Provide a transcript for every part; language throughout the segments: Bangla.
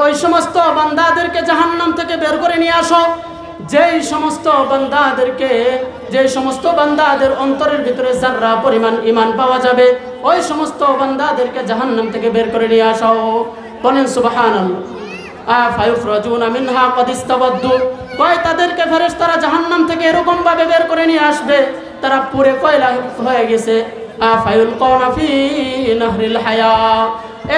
ওই সমস্ত বান্দাদেরকে জাহান্নাম থেকে বের করে নিয়ে আসো যেই সমস্ত বান্দাদের অন্তরের ভিতরে যাররা পরিমাণ ঈমান পাওয়া যাবে ওই সমস্ত বান্দাদেরকে জাহান্নাম থেকে বের করে নিয়ে আসো। বলেন সুবহানাল্লাহ। ফায়ুখরাজুনা মিনহা ক্বাদ ইস্তাবাদ্দু, কয় তাদেরকে ফেরেশতারা জাহান্নাম থেকে এরকম ভাবে বের করে নিয়ে আসবে তারা পুরে কয়লা হয়ে গেছে। ফায়ুলকাউনা ফি নাহরিল হায়া,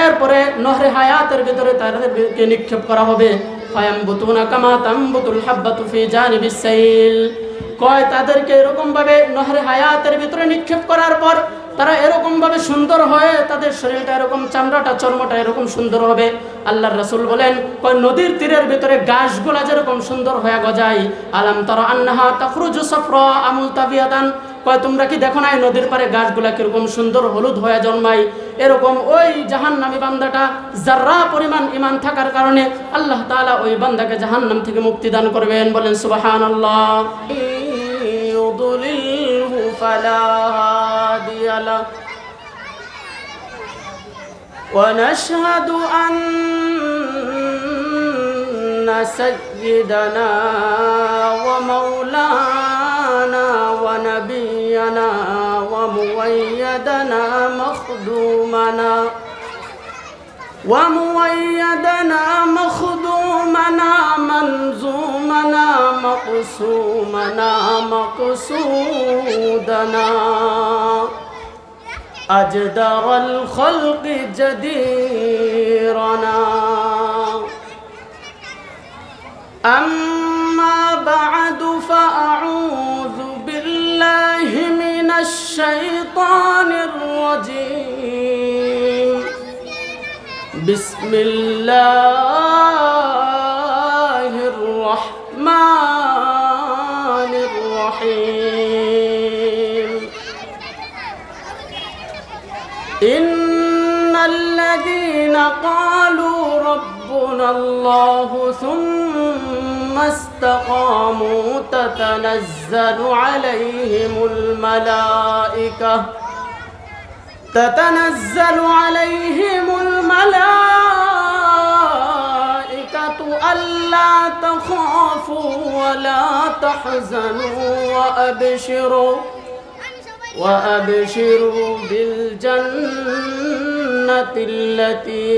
এরপরে নহরে হায়াতের ভিতরে তাদেরকে নিক্ষেপ করা হবে। ফায়ামবুতুনা কামা তামবুতুল হাব্বাতু ফি জানিবিস সাইল, কয় তাদেরকে এরকম ভাবে নহরে হায়াতের ভিতরে নিক্ষেপ করার পর তারা এরকম ভাবে সুন্দর হয়ে তাদের শরীরটা এরকম চামড়াটা চর্মটা এরকম সুন্দর হবে। আল্লাহর রাসূল বলেন কয় নদীর তীরের ভিতরে ঘাসগুলা যেরকম সুন্দর হয়ে গজায়, আলাম তারা আন্নাহা তাখরুজু সাফরা আমুলতাবিয়াতান, কয় তোমরা কি দেখো না এই নদীর পারে ঘাসগুলা কিরকম সুন্দর হলুদ হয়ে জন্মায়, এরকম ওই জাহান্নামী বান্দাটা যাররা পরিমাণ ঈমান থাকার কারণে আল্লাহ তাআলা ওই বান্দাকে জাহান্নাম থেকে মুক্তি দান করবেন। বলেন সুবহানাল্লাহ। ইউদলিলহু ফালা হাদিয়া লাহু ওয়া নাশহাদু আন্না সাইয়্যিদানা ওয়া মাওলানা ওয়া নাবিয়ানা ওয়া মুওয়াইয়্যিদানা مخدومنا منزومنا مقسومنا مقصودنا أجدر الخلق جديرنا أما بعد فأعوذ بالله من الشيطان الرجيم بسم الله الرحمن الرحيم إن الذين قالوا ربنا الله ثم استقاموا تتنزل عليهم الملائكة ألا تخافوا ولا تحزنوا وأبشروا بالجنة التي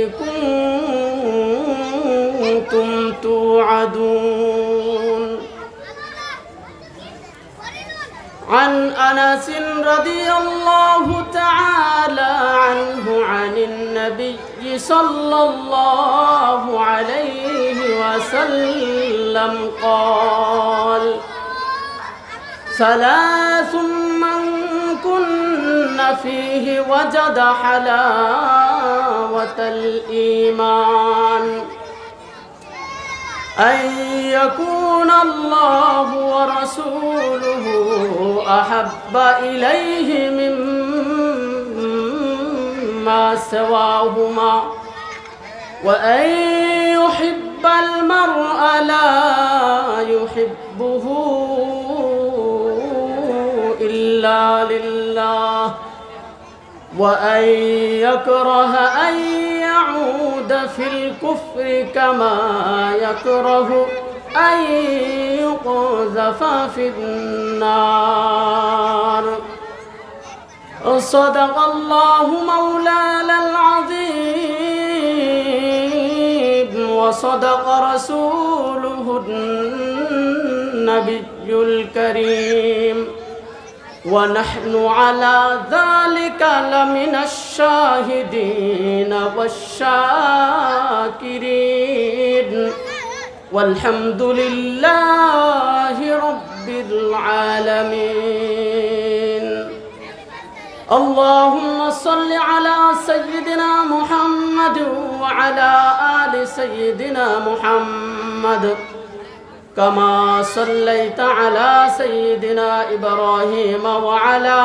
كنتم توعدون. عن أنس رضي الله تعالى عنه عن النبي صلى الله عليه وسلم قال: ثلاث من كن فيه وجد حلاوة الإيمان: أن يكون الله ورسوله أحب إليه مما سواهما، وأن يحب المرء لا يحبه إلا لله، وأن يكره أن يعود في الكفر كما يكره أن يقذف في النار. صدق الله مولانا العظيم وصدق رسوله النبي الكريم، ونحن على ذلك لمن الشاهدين والشاكرين، والحمد لله رب العالمين. اللهم صل على سيدنا محمد وعلى آل سيدنا محمد كما صليت على سيدنا إبراهيم وعلى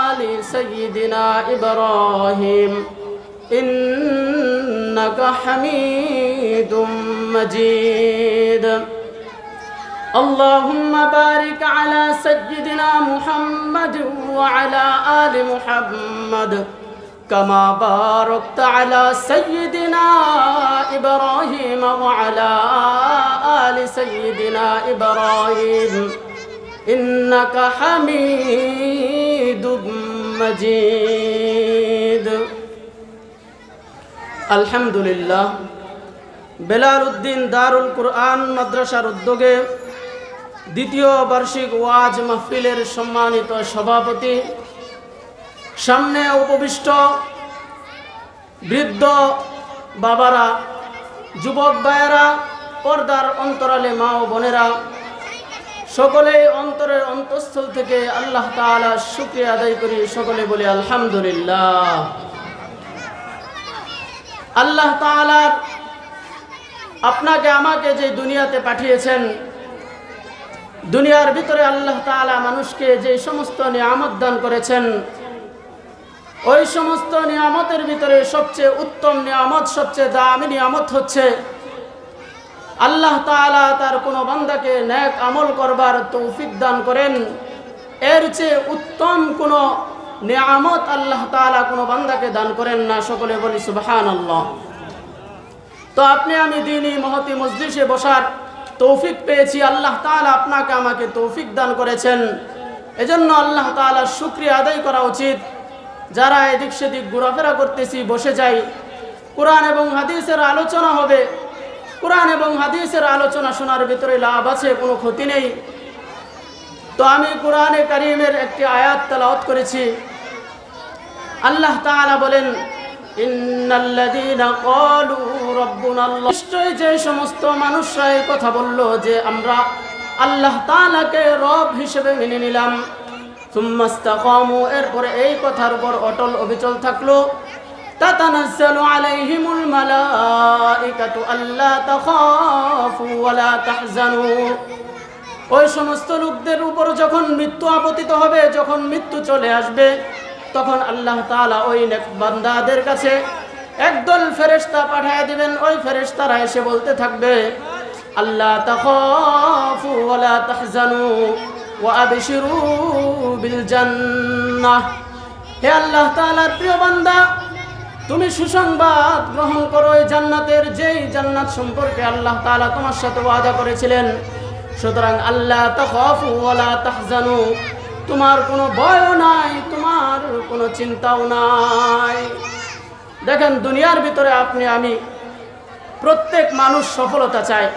آل سيدنا إبراهيم إنك حميد مجيد. اللهم بارك على سيدنا محمد وعلى آل محمد كما باركت على سيدنا وعلى آل سيدنا إبراهيم إنك حميد مجيد الحمد لله বেলালউদ্দিন দারুল কুরআন মাদ্রাসার উদ্যোগে দ্বিতীয় বার্ষিক ওয়াজ মাহফিলের সম্মানিত সভাপতি, সামনে উপবিষ্ট বৃদ্ধ বাবারা, যুবক ভাইয়েরা, পর্দার অন্তরালে মা ও বোনেরা, সকলেই অন্তরের অন্তঃস্থল থেকে আল্লাহ তাআলার শুকরিয়া আদায় করি। সকলে বলি আলহামদুলিল্লাহ। আল্লাহ তাআলার আপনাকে আমাকে যে দুনিয়াতে পাঠিয়েছেন, দুনিয়ার ভিতরে আল্লাহ তাআলা মানুষকে যে সমস্ত নিয়ামত দান করেছেন, ওই সমস্ত নিয়ামতের ভিতরে সবচেয়ে উত্তম নিয়ামত, সবচেয়ে দামি নিয়ামত হচ্ছে আল্লাহ তাআলা তার কোনো বান্দাকে নেক আমল করবার তৌফিক দান করেন। এর চেয়ে উত্তম কোনো নিয়ামত আল্লাহ তাআলা কোনো বান্দাকে দান করেন না। সকলে বলি সুবহানাল্লাহ। তো আপনি আমি দ্বীনি মহতি মজলিসে বসার তৌফিক পেয়েছি, আল্লাহ তাআলা আপনাকে আমাকে তৌফিক দান করেছেন। এজন্য আল্লাহ তাআলার শুকরিয়া আদায় করা উচিত। যারা এদিক সেদিক ঘোরাফেরা করতেছি, বসে যাই, কোরআন এবং হাদিসের আলোচনা হবে। কোরআন এবং হাদিসের আলোচনা শোনার ভিতরে লাভ আছে, কোনো ক্ষতি নেই। তো আমি কোরআনে কারীমের একটি আয়াত তেলাওয়াত করেছি। আল্লাহ তাআলা বলেন, ইন্নাল্লাযীনা ক্বালু রাব্বুনাল্লাহ, নিশ্চয় যে সমস্ত মানুষরা এই কথা বলল যে আমরা আল্লাহ তাআলাকে রব হিসেবে মেনে নিলাম, সুম্মা ইসতাকামু, এরপরে এই কথার উপর অটল অবিচল থাকলো, তাতানাজ্জালু আলাইহিমুল মালাইকাতু আল্লা তাখাফু ওয়া লা তাহজানু, ওই সমস্ত লোকদের উপর যখন মৃত্যু আপতিত হবে, যখন মৃত্যু চলে আসবে, তখন আল্লাহ তাআলা ওই নেক বান্দাদের কাছে একদল ফেরেশতা পাঠিয়ে দিবেন। ওই ফেরেশতারা এসে বলতে থাকবে, আল্লা তাখাফু ওয়া লা তাহজানু ওয়া আবশিরু বিল জান্নাহ, হে আল্লাহ তাআলার প্রিয় বান্দা, তুমি সুসংবাদ গ্রহণ করো এই জান্নাতের, যেই জান্নাত সম্পর্কে আল্লাহ তাআলা তোমার সাথে ওয়াদা করেছিলেন। সুতরাং আল্লাহ তাখাফু ওয়া লা তাহজানু, তোমার কোনো ভয়ও নাই, তোমার কোনো চিন্তাও নাই। দেখেন, দুনিয়ার ভিতরে আপনি আমি প্রত্যেক মানুষ সফলতা চায়।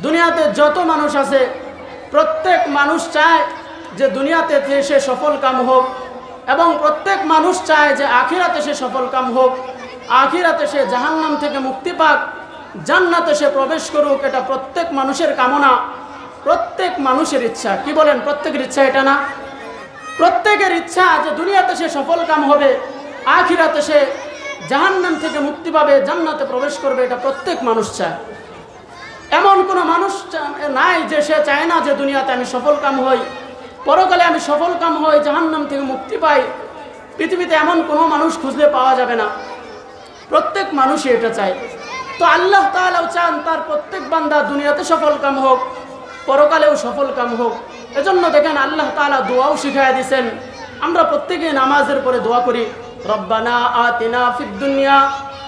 দুনিয়াতে যত মানুষ আছে, প্রত্যেক মানুষ চায় যে দুনিয়াতে সে সফল কাম হোক, এবং প্রত্যেক মানুষ চায় যে আখিরাতে সে সফল কাম হোক, আখিরাতে সে জাহান্নাম থেকে মুক্তি পাক, জান্নাতে সে প্রবেশ করুক। এটা প্রত্যেক মানুষের কামনা, প্রত্যেক মানুষের ইচ্ছা। কি বলেন, প্রত্যেকের ইচ্ছা এটা না? প্রত্যেকের ইচ্ছা যে দুনিয়াতে সে সফল কাম হবে, আখিরাতে সে জাহান্নাম থেকে মুক্তি পাবে, জান্নাতে প্রবেশ করবে। এটা প্রত্যেক মানুষ চায়। এমন কোনো মানুষ নাই যে সে চায় না যে দুনিয়াতে আমি সফল কাম হই, পরকালে আমি সফল কাম হই, জাহান্নাম থেকে মুক্তি পাই। পৃথিবীতে এমন কোনো মানুষ খুঁজলে পাওয়া যাবে না। প্রত্যেক মানুষই এটা চায়। তো আল্লাহ তাআলাও চান তার প্রত্যেক বান্দা দুনিয়াতে সফল কাম হোক, পরকালেও সফল কাম হোক। এজন্য দেখেন আল্লাহ তাআলা দোয়াও শিখায় দিয়েছেন। আমরা প্রত্যেকেই নামাজের পরে দোয়া করি, রব্বানা আতিনা ফিদ দুনিয়া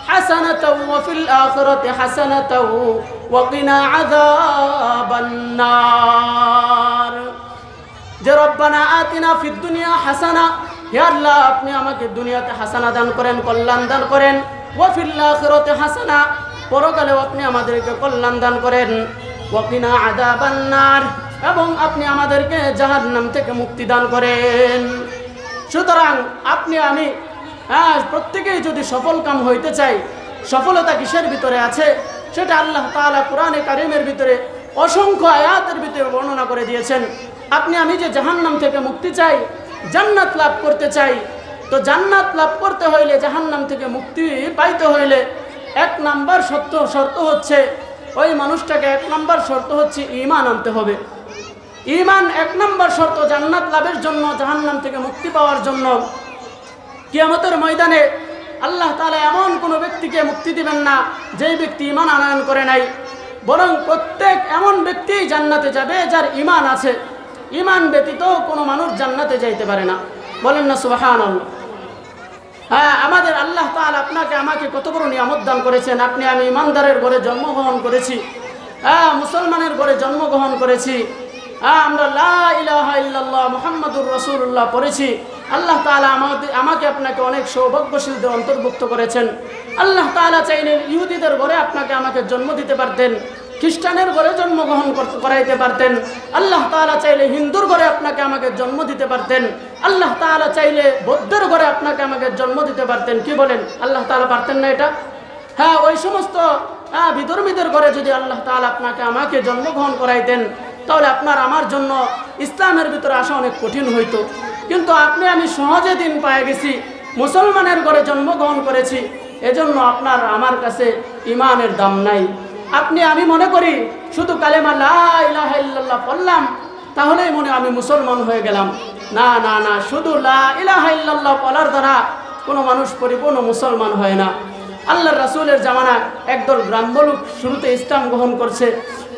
হাসানাতাও ওয়া ফিল আখিরাতি হাসানাতাও ওয়া কিনা আযাবান নার। যে রব্বানা আতিনা ফিদ দুনিয়া হাসানা, হে আল্লাহ আপনি আমাকে দুনিয়াতে হাসানা দান করেন, কল্যাণ দান করেন, ওয়া ফিল আখিরাতি হাসানা, পরকালেও আপনি আমাদেরকে কল্যাণ দান করেন, ওয়া কিনা আযাবান নার, এবং আপনি আমাদেরকে জাহান্নাম থেকে মুক্তি দান করেন। সুতরাং আপনি আমি প্রত্যেকেই যদি সফল কাম হইতে চাই, সফলতা কিসের ভিতরে আছে সেটা আল্লাহ তাআলা কোরআনে কারীমের ভিতরে অসংখ্য আয়াতের ভিতরে বর্ণনা করে দিয়েছেন। আপনি আমি যে জাহান্নাম থেকে মুক্তি চাই, জান্নাত লাভ করতে চাই, তো জান্নাত লাভ করতে হইলে, জাহান্নাম থেকে মুক্তি পাইতে হইলে এক নাম্বার শর্ত হচ্ছে, ওই মানুষটাকে এক নাম্বার শর্ত হচ্ছে ঈমান আনতে হবে। ঈমান এক নাম্বার শর্ত জান্নাত লাভের জন্য, জাহান্নাম থেকে মুক্তি পাওয়ার জন্য। কিয়ামতের ময়দানে আল্লাহ তাআলা এমন কোনো ব্যক্তিকে মুক্তি দিবেন না যেই ব্যক্তি ঈমান আনয়ন করে নাই, বরং প্রত্যেক এমন ব্যক্তি জান্নাতে যাবে যার ঈমান আছে। ঈমান ব্যতীত কোনো মানুষ জান্নাতে যাইতে পারে না। বলেন না সুবহানাল্লাহ। হ্যাঁ, আমাদের আল্লাহ তাআলা আপনাকে আমাকে কত বড় নিয়ামত দান করেছেন। আপনি আমি ইমানদারের ঘরে জন্মগ্রহণ করেছি, হ্যাঁ, মুসলমানের ঘরে জন্মগ্রহণ করেছি, হ্যাঁ, আমরা লা ইলাহা ইল্লাল্লাহ মুহাম্মাদুর রাসূলুল্লাহ পড়েছি। আল্লাহ তাআলা আমাকে আপনাকে অনেক সৌভাগ্যশীলদের অন্তর্ভুক্ত করেছেন। আল্লাহ তাআলা চাইলে ইহুদিদের ঘরে আপনাকে আমাকে জন্ম দিতে পারতেন, খ্রিস্টানের ঘরে জন্মগ্রহণ করাইতে পারতেন। আল্লাহ তাআলা চাইলে হিন্দুর ঘরে আপনাকে আমাকে জন্ম দিতে পারতেন। আল্লাহ তাআলা চাইলে বৌদ্ধের ঘরে আপনাকে আমাকে জন্ম দিতে পারতেন। কি বলেন, আল্লাহ তাআলা পারতেন না এটা? হ্যাঁ, ওই সমস্ত বিধর্মীদের ঘরে যদি আল্লাহ তাআলা আপনাকে আমাকে জন্মগ্রহণ করাইতেন, তাহলে আপনার আমার জন্য ইসলামের ভিতরে আসা অনেক কঠিন হইতো। কিন্তু আপনি আমি সহজে দিন পেয়ে গেছি, মুসলমানের ঘরে জন্মগ্রহণ করেছি, এজন্য আপনার আমার কাছে ইমানের দাম নাই। আপনি আমি মনে করি শুধু কালেমা লা ইলাহা ইল্লাল্লাহ পড়লাম তাহলেই মনে আমি মুসলমান হয়ে গেলাম। না না না, শুধু লা ইলাহা ইল্লাল্লাহ পড়ার দ্বারা কোনো মানুষ পরিপূর্ণ মুসলমান হয় না। আল্লাহর রাসূলের জামানায় একদল গ্রাম্য লোক শুরুতে ইসলাম গ্রহণ করছে,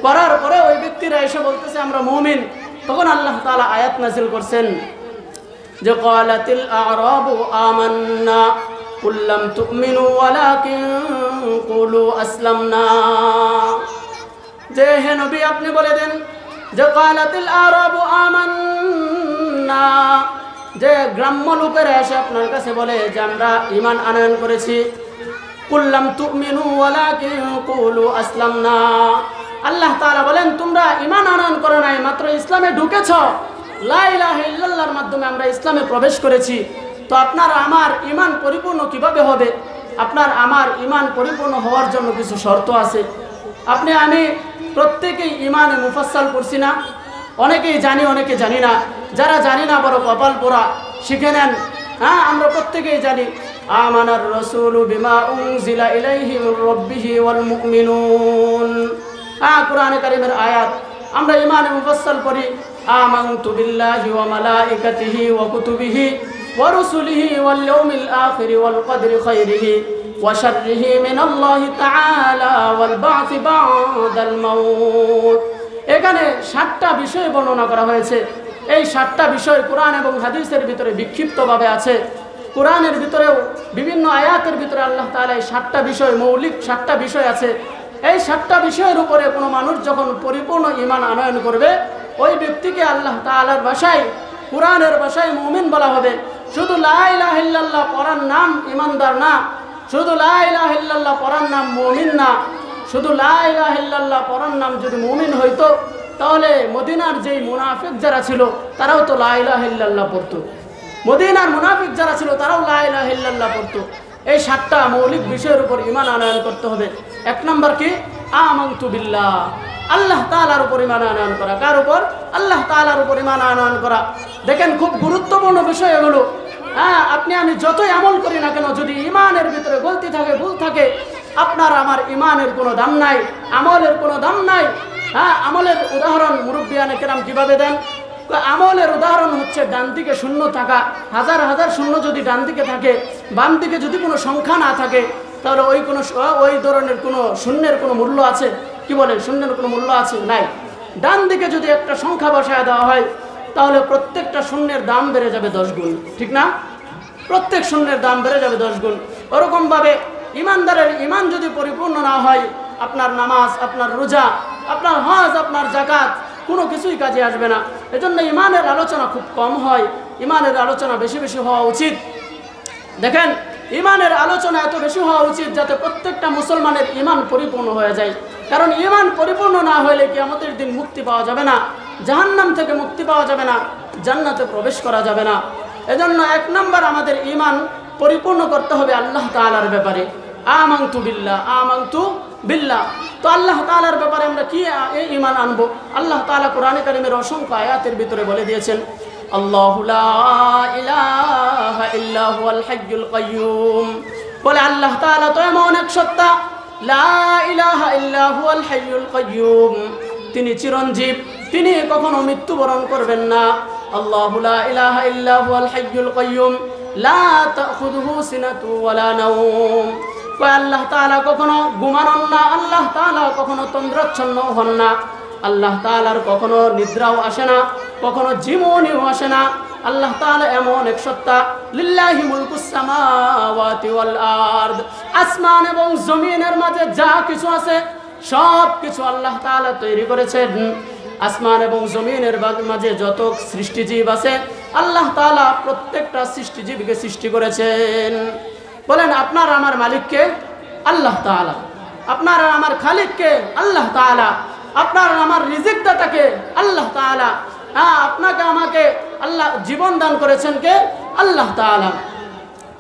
করার পরে ওই ব্যক্তিরা এসে বলতেছে আমরা মুমিন। তখন আল্লাহ তাআলা আয়াত নাযিল করছেন যে ক্বালাতিল আ'রাবু আমান্না কুল লাম তু'মিনু ওয়ালাকিন কুলু আসলামনা। যে হে নবী আপনি বলে দেন যে ক্বালাতিল আ'রাবু আমান্না, যে গ্রাম্য লোকেরা এসে আপনার কাছে বলে যে আমরা ঈমান আনয়ন করেছি, কুল লাম তু'মিনু ওয়ালাকিন কুলু আসলামনা। আল্লাহ তাআলা বলেন তোমরা ঈমান আনয়ন করো নাই, মাত্র ইসলামে ঢুকেছ, লা ইলাহা ইল্লাল্লাহর মাধ্যমে আমরা ইসলামে প্রবেশ করেছি। তো আপনার আমার ঈমান পরিপূর্ণ কিভাবে হবে? আপনার আমার ঈমান পরিপূর্ণ হওয়ার জন্য কিছু শর্ত আছে। আপনি আমি প্রত্যেকেই ঈমানে মুফাসসাল পড়ছি না, অনেকেই জানি অনেকে জানি না। যারা জানি না বড় কপাল পোড়া, শিখে নেন। হ্যাঁ, আমরা প্রত্যেকেই জানি আমানার রাসূলু বিমা উনজিলা ইলাইহি মির রাব্বিহি ওয়াল মুমিনুন। কোরআনে কারীমের আয়াত আমরা ঈমানে মুফাসসাল পড়ি আমানতু বিল্লাহি ওয়া মালাইকাতিহি ওয়া কুতুবিহি ওয়া রুসুলিহি ওয়াল ইয়াউমিল আখিরি ওয়াল কদরি খাইরিহি ওয়া শাররিহি মিনাল্লাহি তাআলা ওয়াল বা'সি বা'দাল মাউত। এখানে 7টা বিষয় বর্ণনা করা হয়েছে। এই 7টা বিষয় কোরআন এবং হাদিসের ভিতরে বিক্ষিপ্তভাবে আছে। কোরআনের ভিতরেও বিভিন্ন আয়াতের ভিতরে আল্লাহ তাআলা এই 7টা বিষয়, মৌলিক 7টা বিষয় আছে। এই 7টা বিষয়ের উপরে কোনো মানুষ যখন পরিপূর্ণ ঈমান আনয়ন করবে, ওই ব্যক্তিকে আল্লাহ তাআলার ভাষায়, কোরআনের ভাষায় মুমিন বলা হবে। শুধু লা ইলাহা ইল্লাল্লাহ পড়ার নাম ঈমানদার না, শুধু লা ইলাহা ইল্লাল্লাহ পড়ার নাম মুমিন না। শুধু লা ইলাহা ইল্লাল্লাহ পড়ার নাম যদি মুমিন হইতো, তাহলে মদিনার যেই মুনাফিক যারা ছিল তারাও তো লা ইলাহা ইল্লাল্লাহ পড়তো। মদিনার মুনাফিক যারা ছিল তারাও লা ইলাহা ইল্লাল্লাহ পড়তো। এই 7টা মৌলিক বিষয়ের উপর ঈমান আনয়ন করতে হবে। 1 নম্বর কি? আমানতু বিল্লাহ, আল্লাহ তাআলার উপর ঈমান আনয়ন করা। কার উপর? আল্লাহ তাআলার উপর ঈমান আনয়ন করা। দেখেন খুব গুরুত্বপূর্ণ বিষয় এগুলো। হ্যাঁ, আপনি আমি যতই আমল করি না কেন, যদি ঈমানের ভিতরে গলতি থাকে, ভুল থাকে, আপনার আমার ঈমানের কোনো দাম নাই, আমলের কোনো দাম নাই। হ্যাঁ, আমলের উদাহরণ মুরব্বিয়ানে কেরাম কিভাবে দেন? আমলের উদাহরণ হচ্ছে ডান দিকে শূন্য থাকা। হাজার হাজার শূন্য যদি ডান দিকে থাকে, বাম দিকে যদি কোনো সংখ্যা না থাকে, তাহলে ওই ধরনের কোনো শূন্যের কোনো মূল্য আছে? কি বলেন, শূন্যের কোনো মূল্য আছে? নাই। ডান দিকে যদি একটা সংখ্যা বসায় দেওয়া হয়, তাহলে প্রত্যেকটা শূন্যের দাম বেড়ে যাবে 10 গুণ, ঠিক না? প্রত্যেক শূন্যের দাম বেড়ে যাবে 10 গুণ। ওরকমভাবে ঈমানদারের ঈমান যদি পরিপূর্ণ না হয়, আপনার নামাজ, আপনার রোজা, আপনার হজ, আপনার যাকাত কোনো কিছুই কাজে আসবে না। এজন্য ঈমানের আলোচনা খুব কম হয়, ঈমানের আলোচনা বেশি বেশি হওয়া উচিত। দেখেন, ঈমানের আলোচনা এত বেশি হওয়া উচিত যাতে প্রত্যেকটা মুসলমানের ঈমান পরিপূর্ণ হয়ে যায়। কারণ ঈমান পরিপূর্ণ না হলে কিয়ামতের দিন মুক্তি পাওয়া যাবে না, জাহান্নাম থেকে মুক্তি পাওয়া যাবে না, জান্নাতে প্রবেশ করা যাবে না। এজন্য 1 নম্বর আমাদের ঈমান পরিপূর্ণ করতে হবে আল্লাহ তাআলার ব্যাপারে। আমানতু বিল্লাহ, আমানতু বিল্লাহ। তো আল্লাহ তাআলার ব্যাপারে আমরা কি এই ঈমান আনবো? আল্লাহ তাআলা কোরআনে কারীমের অসংখ্য আয়াতের ভিতরে বলে দিয়েছেন, আল্লাহু লা ইলাহা ইল্লা হুয়াল হাইয়ুল কাইয়্যুম। বলে আল্লাহ তাআলা তো এমন এক সত্তা, লা ইলাহা ইল্লা হুয়াল হাইয়ুল কাইয়্যুম, তিনি চিরঞ্জীব, তিনি কখনো মৃত্যুবরণ করবেন না। আল্লাহু লা ইলাহা ইল্লা হুয়াল হাইয়ুল কাইয়্যুম লা তাখুযুহু সিনাতু ওয়ালা নাওম। আল্লাহ তাআলা কখনো ঘুমানোন না, আল্লাহ তাআলা কখনো তন্দ্রাচ্ছন্ন হন না, আল্লাহ তাআলার কখনো নিদ্রাও আসে না, কখনো জীবনীও আসে না। আল্লাহ তাআলা এমন এক সত্তা, লিল্লাহি মুলকুস সামাওয়াতি ওয়াল আরদ, আসমান এবং জমিনের মাঝে যা কিছু আছে সব কিছু আল্লাহ তাআলা তৈরি করেছেন। আসমান এবং জমিনের মাঝে যত সৃষ্টিজীব আছে আল্লাহ তাআলা প্রত্যেকটা সৃষ্টিজীবকে সৃষ্টি করেছেন। বলেন আপনার আমার মালিককে? আল্লাহ তাআলা। আপনার আমার খালিককে? আল্লাহ তাআলা। আপনার আমার রিজিক দাতাকে? আল্লাহ তাআলা। হ্যাঁ, আপনাকে আমাকে আল্লাহ জীবন দান করেছেন কে? আল্লাহ তাআলা।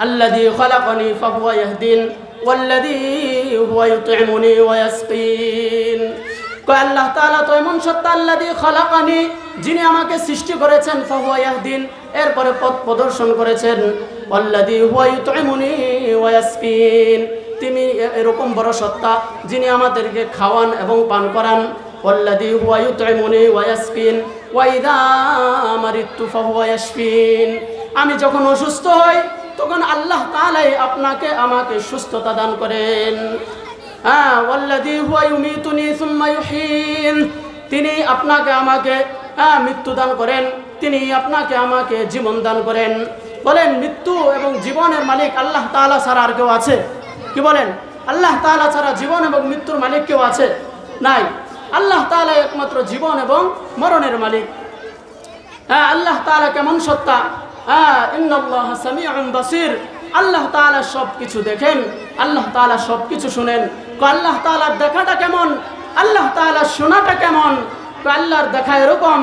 আল্লাযী খালাকানি ফাহুয়া ইয়াহদিন ওয়াল্লাযী হুয়া ইউতঈমুনি ওয়া ইয়াসকিন। আল্লাহ তাআলা তো এমন সত্তা, আল্লাযী খালাকানি, যিনি আমাকে সৃষ্টি করেছেন, ফাহুয়া ইয়াহদিন, এরপরে পথ প্রদর্শন করেছেন, ওয়াল্লাযী হুয়া ইউতঈমুনি ওয়া ইয়াসকিন, তিনি এরকম বড় সত্তা যিনি আমাদেরকে খাওয়ান এবং পান করান। ওয়াল্লাযী হুয়া ইউতঈমুনি ওয়া ইয়াসকিন ওয়া ইযা মারিদতু ফাহুয়া ইয়াশফিন, আমি যখন অসুস্থ হই তখন আল্লাহ তাআলাই আপনাকে আমাকে সুস্থতা দান করেন। হ্যাঁ, ওয়াল্লাযী হুয়া ইউমীতুনি সুম্মা ইউহয়িন, তিনি আপনাকে আমাকে মৃত্যু দান করেন, তিনি আপনাকে আমাকে জীবন দান করেন। বলেন মৃত্যু এবং জীবনের মালিক আল্লাহ তাআলা ছাড়া আর কেউ আছে? কি বলেন? আল্লাহ তাআলা ছাড়া জীবন এবং মৃত্যুর মালিক কেউ আছে? নাই। আল্লাহ তাআলা একমাত্র জীবন এবং মরণের মালিক। হ্যাঁ, আল্লাহ তাআলা কেমন সত্তা? ইন্নাল্লাহা সামিউন বাসীর, আল্লাহ তাআলা সব কিছু দেখেন, আল্লাহ তাআলা সব কিছু শুনেন। আল্লাহ তাআলার দেখাটা কেমন? আল্লাহ তাআলার শোনাটা কেমন? আল্লাহর দেখা এরকম,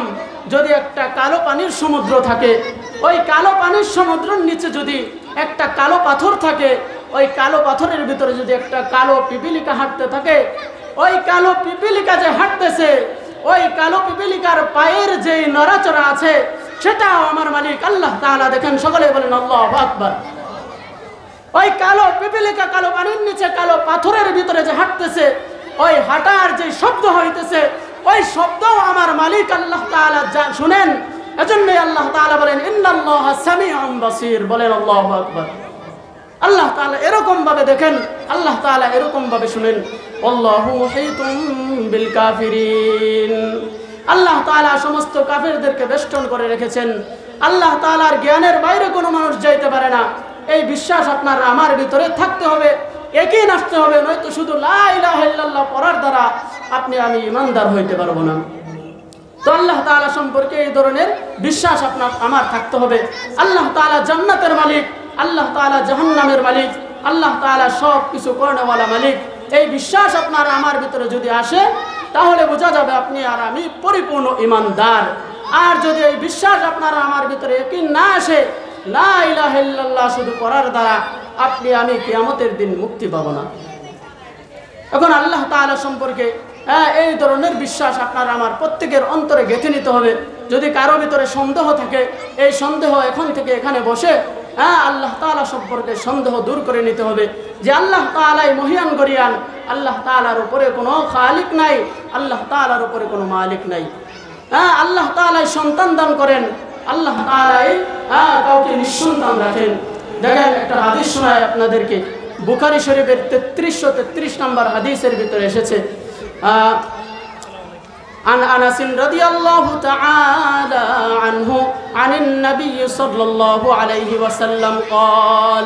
যদি একটা কালো পানির সমুদ্র থাকে, ওই কালো পানির সমুদ্রের নিচে যদি একটা কালো পাথর থাকে, ওই কালো পাথরের ভিতরে যদি একটা কালো পিপিলিকা হাঁটতে থাকে, ওই কালো পিপিলিকা যে হাঁটতেছে, ওই কালো পিপিলিকার পায়ের যে নড়াচড়া আছে সেটাও আমার মালিক আল্লাহ তাআলা দেখেন। সকলে বলেন আল্লাহু আকবার। ওই কালো পিপিলিকা কালো পানির নিচে কালো পাথরের ভিতরে যে হাঁটতেছে, ওই হাঁটার যে শব্দ হইতেছে, ওই শব্দও আমার মালিক আল্লাহ তাআলা শুনেন। এজন্যই আল্লাহ তাআলা বলেন ইন্নাল্লাহা সামিউন বাসীর। বলেন আল্লাহু আকবার। আল্লাহ তাআলা এরকম ভাবে দেখেন, আল্লাহ তাআলা এরকম ভাবে শুনেন। আল্লাহু মুহীতুম বিল কাফিরিন, আল্লাহ তাআলা সমস্ত কাফেরদেরকে বেষ্টন করে রেখেছেন। আল্লাহ তাআলার জ্ঞানের বাইরে কোনো মানুষ যাইতে পারে না। এই বিশ্বাস আপনার আমার ভিতরে থাকতে হবে, একই আসতে হবে, নয়তো শুধু লা ইলাহা ইল্লাল্লাহ পড়ার দ্বারা আপনি আমি ঈমানদার হইতে পারবো না। তো আল্লাহ তাআলা সম্পর্কে এই ধরনের বিশ্বাস আপনার আমার থাকতে হবে। আল্লাহ তাআলা জান্নাতের মালিক, আল্লাহ তাআলা জাহান্নামের মালিক, আল্লাহ তাআলা সব কিছু করেনেওয়ালা মালিক। এই বিশ্বাস আপনার আমার ভিতরে যদি আসে তাহলে বোঝা যাবে আপনি আর আমি পরিপূর্ণ ঈমানদার। আর যদি এই বিশ্বাস আপনার আমার ভিতরে ইয়াকিন না আসে, লা ইলাহা ইল্লাল্লাহ শুধু পড়ার দ্বারা আপনি আমি কিয়ামতের দিন মুক্তি পাবো না। এখন আল্লাহ তাআলা সম্পর্কে এই ধরনের বিশ্বাস আপনার আমার প্রত্যেকের অন্তরে গেঁথে নিতে হবে। যদি কারো ভিতরে সন্দেহ থাকে, এই সন্দেহ এখন থেকে এখানে বসে আল্লাহ তাআলা সম্পর্কে সন্দেহ দূর করে নিতে হবে যে আল্লাহ তাআলাই মহিয়ান গরিয়ান, আল্লাহ তাআলার উপরে কোনো খালিক নাই, আল্লাহ তাআলার উপরে কোনো মালিক নাই। আল্লাহ তাআলাই সন্তান দান করেন, আল্লাহ তাআলাই কাউকে নিঃসন্তান রাখেন। দেখেন একটা হাদিস শোনায় আপনাদেরকে, বুখারী শরীফের 3333 নম্বর হাদিসের ভিতরে এসেছে। عن أنس رضي الله تعالى عنه عن النبي صلى الله عليه وسلم قال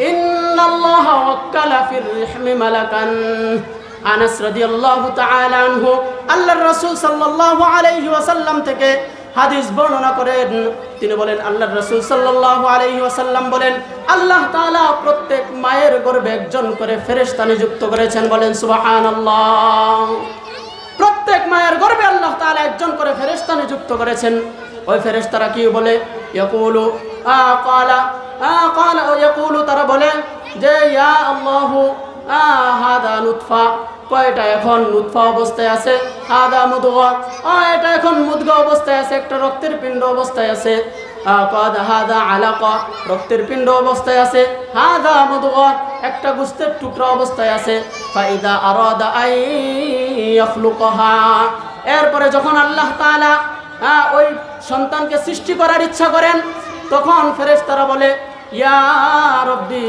إن الله وكل في الرحم ملكا। আনাস রাদিয়াল্লাহু তাআলা আনহু আল্লাহর রাসূল সাল্লাল্লাহু আলাইহি ওয়াসাল্লাম থেকে হাদিস বর্ণনা করেন। তিনি বলেন, আল্লাহর রাসূল সাল্লাল্লাহু আলাইহি ওয়াসাল্লাম বলেন, আল্লাহ তাআলা প্রত্যেক মায়ের গর্ভে একজন করে ফেরেশতা নিযুক্ত করেছেন। বলেন সুবহানাল্লাহ। প্রত্যেক মায়ের গর্ভে আল্লাহ তাআলা একজন করে ফেরেশতা নিযুক্ত করেছেন। ওই ফেরেশতারা কি বলে? ইয়াকুলু ইয়াকুলু, তারা বলে যে ইয়া আল্লাহু হাদা নুতফা, কয়টা এখন নুতফা অবস্থায় আছে, হাদা মুদগা, এটা এখন মুদগা অবস্থায় আছে, একটা রক্তের পিণ্ড অবস্থায় আছে, হাদা আলাকা, রক্তের পিণ্ড অবস্থায় আছে, হাদা মুদগা, একটা গোশতের টুকরা অবস্থায় আছে। ফাইদা আরাদা আই ইয়াখলুকহা, এরপরে যখন আল্লাহ তাআলা ওই সন্তানকে সৃষ্টি করার ইচ্ছা করেন, তখন ফেরেশতারা বলে ইয়া রব্বি